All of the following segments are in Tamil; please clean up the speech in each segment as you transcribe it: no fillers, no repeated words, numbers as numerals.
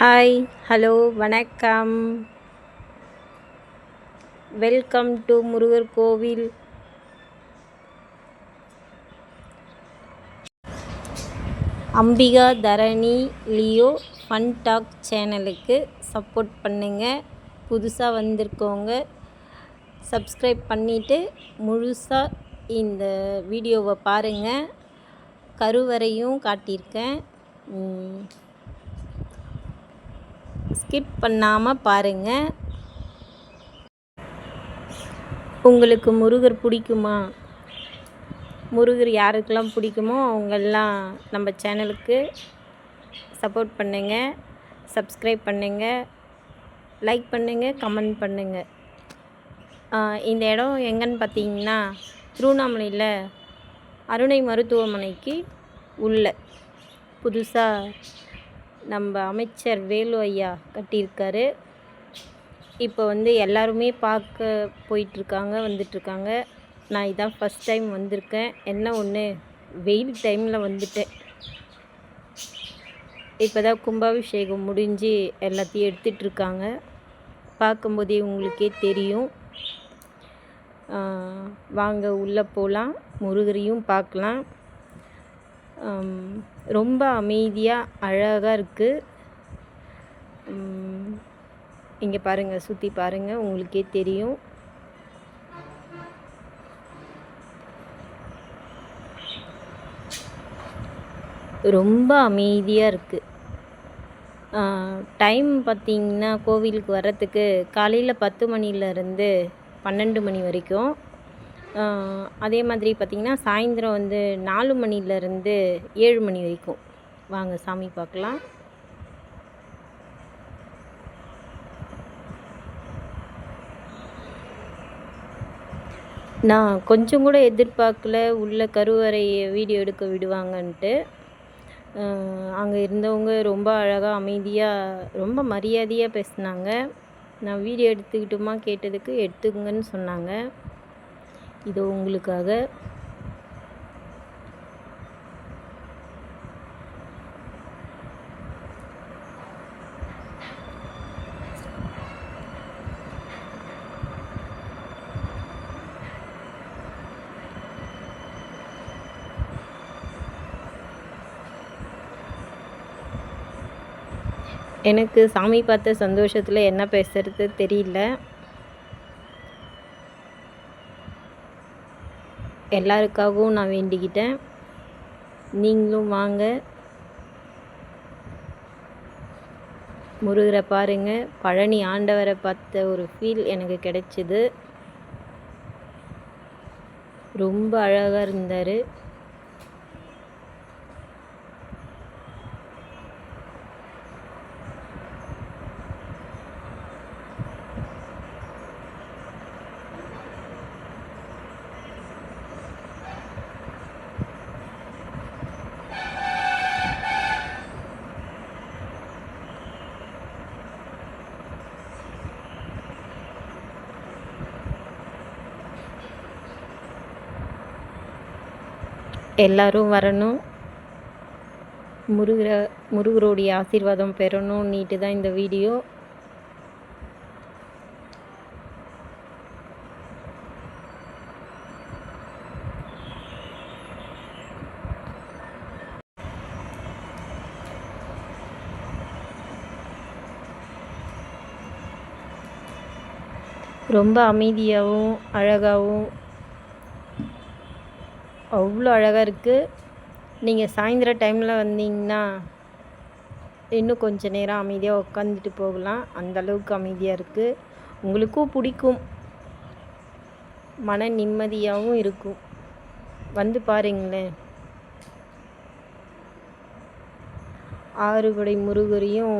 ஹாய், ஹலோ, வணக்கம். வெல்கம் டு முருகர் கோவில். அம்பிகா தரணி லியோ ஃபன் டாக் சேனலுக்கு சப்போர்ட் பண்ணுங்கள். புதுசாக வந்திருக்கவங்க சப்ஸ்கிரைப் பண்ணிவிட்டு முழுசாக இந்த வீடியோவை பாருங்கள். கருவறையும் காட்டியிருக்கேன். ஸ்கிப் பண்ணாமல் பாருங்கள். உங்களுக்கு முருகர் பிடிக்குமா? முருகர் யாருக்கெல்லாம் பிடிக்குமோ அவங்கெல்லாம் நம்ம சேனலுக்கு சப்போர்ட் பண்ணுங்கள், சப்ஸ்கிரைப் பண்ணுங்கள், லைக் பண்ணுங்கள், கமெண்ட் பண்ணுங்கள். இந்த இடம் எங்கன்னு பார்த்தீங்கன்னா திருவண்ணாமலையில் அருணை மருத்துவமனைக்கு உள்ள புதுசாக நம்ம அமைச்சர் வேலு ஐயா கட்டியிருக்காரு. இப்போ எல்லாருமே பார்க்க போயிட்டுருக்காங்க, வந்துட்டுருக்காங்க. நான் இதான் ஃபஸ்ட் டைம் வந்திருக்கேன். என்ன ஒன்று, வெயில் டைமில் வந்துட்டேன். இப்போ தான் கும்பாபிஷேகம் முடிஞ்சு எல்லாத்தையும் எடுத்துகிட்ருக்காங்க. பார்க்கும்போதே உங்களுக்கே தெரியும். வாங்க உள்ளே போகலாம், முருகரையும் பார்க்கலாம். ரொம்ப அமைதியாக அழகாக இருக்குது. இங்கே பாருங்கள், சுற்றி பாருங்கள், உங்களுக்கே தெரியும். ரொம்ப அமைதியாக இருக்குது. டைம் பார்த்திங்கன்னா கோவிலுக்கு வர்றதுக்கு காலையில் 10 மணிலேருந்து 12 மணி வரைக்கும். அதே மாதிரி பார்த்திங்கன்னா சாயந்தரம் 4 மணிலேருந்து 7 மணி வரைக்கும். வாங்க சாமி பார்க்கலாம். நான் கொஞ்சம் கூட எதிர்பார்க்கல உள்ள கருவறையை வீடியோ எடுக்க விடுவாங்கன்ட்டு. அங்கே இருந்தவங்க ரொம்ப அழகாக அமைதியாக ரொம்ப மரியாதையாக பேசினாங்க. நான் வீடியோ எடுத்துக்கிட்டுமா கேட்டதுக்கு எடுத்துக்கங்கன்னு சொன்னாங்க. இதோ உங்களுக்காக. எனக்கு சாமி பார்த்த சந்தோஷத்தில் என்ன பேசுறது தெரியல. எல்லாருக்காகவும் நான் வேண்டிக்கிட்டேன். நீங்களும் வாங்க, முருகரை பாருங்கள். பழனி ஆண்டவரை பார்த்த ஒரு ஃபீல் எனக்கு கிடைச்சிது. ரொம்ப அழகாக இருந்தார். எல்லோரும் வரணும், முருகருடைய ஆசீர்வாதம் பெறணும். நீட்டு தான் இந்த வீடியோ. ரொம்ப அமைதியாகவும் அழகாகவும் அவ்வளோ அழகாக இருக்குது. நீங்கள் சாயந்தர டைமில் வந்தீங்கன்னா இன்னும் கொஞ்சம் நேரம் அமைதியாக உட்காந்துட்டு போகலாம். அந்தளவுக்கு அமைதியாக இருக்குது. உங்களுக்கும் பிடிக்கும், மன நிம்மதியாகவும் இருக்கும். வந்து பாருங்களேன். ஆறுபடை முருகரையும்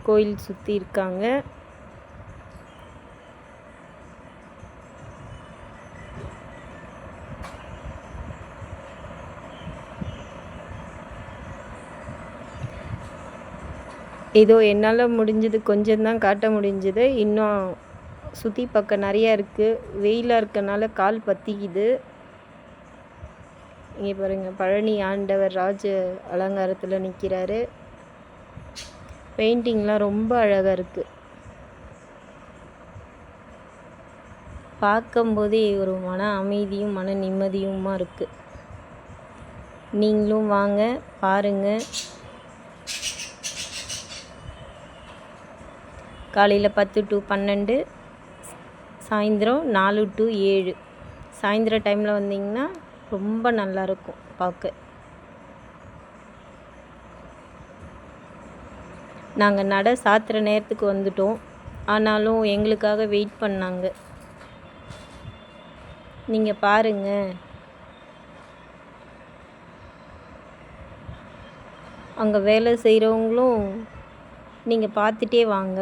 கோயில் சுற்றி இருக்காங்க. ஏதோ என்னால் முடிஞ்சது கொஞ்சம் தான் காட்ட முடிஞ்சது. இன்னும் சுற்றி பக்கம் நிறையா இருக்குது. வெயிலாக இருக்கனால கால் பற்றிக்குது. இங்கே பாருங்கள், பழனி ஆண்டவர் ராஜ அலங்காரத்தில் நிற்கிறாரு. பெயிண்டிங்லாம் ரொம்ப அழகாக இருக்குது. பார்க்கும்போதே ஒரு மன அமைதியும் மன நிம்மதியுமா இருக்குது. நீங்களும் வாங்க பாருங்கள். காலையில் 10 to 12, சாயந்தரம் 4 to 7. சாயந்தரம் டைமில் வந்தீங்கன்னா ரொம்ப நல்லாயிருக்கும் பார்க்க. நாங்கள் நடை சாத்துற நேரத்துக்கு வந்துட்டோம். ஆனாலும் எங்களுக்காக வெயிட் பண்ணாங்க. நீங்கள் பாருங்கள், அங்கே வேலை செய்கிறவங்களும் நீங்கள் பார்த்துட்டே வாங்க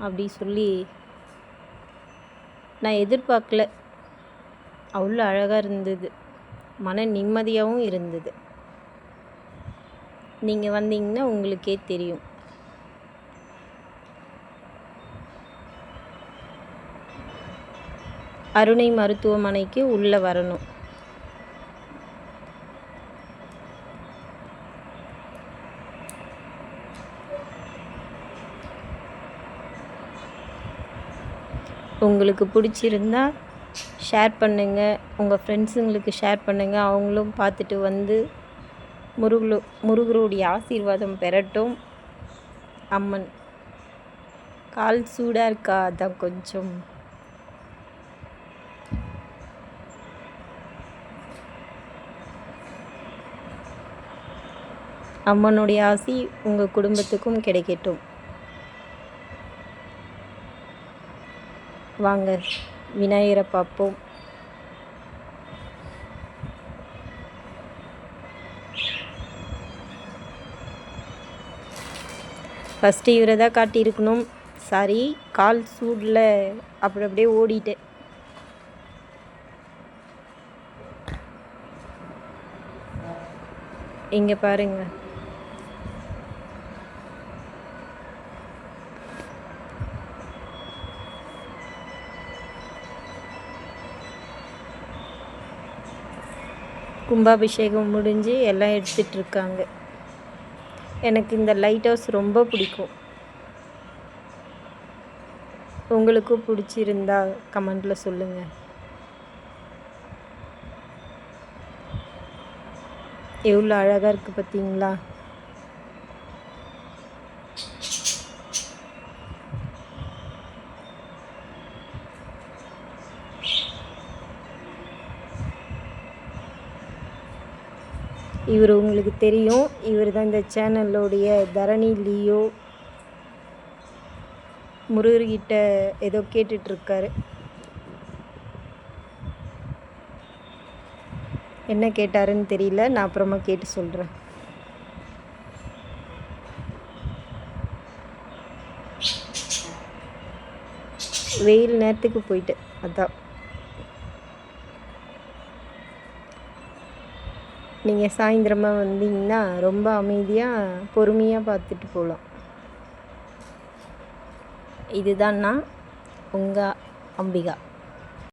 அப்படி சொல்லி நான் எதிர்பார்க்கல. அவ்வளோ அழகாக இருந்தது, மன நிம்மதியாகவும் இருந்தது. நீங்கள் வந்தீங்கன்னா உங்களுக்கே தெரியும். அருணை மருத்துவமனைக்கு உள்ளே வரணும். உங்களுக்கு பிடிச்சிருந்தா ஷேர் பண்ணுங்கள், உங்கள் ஃப்ரெண்ட்ஸுங்களுக்கு ஷேர் பண்ணுங்கள். அவங்களும் பார்த்துட்டு வந்து முருகருடைய ஆசீர்வாதம் பெறட்டும். அம்மன் கால் சூடாக இருக்கா, அதான் கொஞ்சம். அம்மனுடைய ஆசி உங்கள் குடும்பத்துக்கும் கிடைக்கட்டும். வாங்க விநாயகரை பார்ப்போம். ஃபஸ்ட்டு இவரை தான் காட்டியிருக்கணும். சாரி, கால் சூடில் அப்படியே ஓடிட்டேன். இங்கே பாருங்கள், கும்பாபிஷேகம் முடிஞ்சு எல்லாம் எடுத்துகிட்ருக்காங்க. எனக்கு இந்த லைட் ஹவுஸ் ரொம்ப பிடிக்கும். உங்களுக்கும் பிடிச்சிருந்தா கமெண்டில் சொல்லுங்கள். எவ்வளோ அழகாக இருக்குது பார்த்தீங்களா? இவர் உங்களுக்கு தெரியும், இவர் தான் இந்த சேனலோடைய தரணி லியோ. முருகர்கிட்ட ஏதோ கேட்டுட்ருக்காரு. என்ன கேட்டாருன்னு தெரியல, நான் அப்புறமா கேட்டு சொல்கிறேன். வெயில் நேரத்துக்கு போயிட்டு அதான். நீங்கள் சாயந்தரமாக வந்தீங்கன்னா ரொம்ப அமைதியாக பொறுமையாக பார்த்துட்டு போகலாம். இதுதான் நான் உங்கள் அம்பிகா.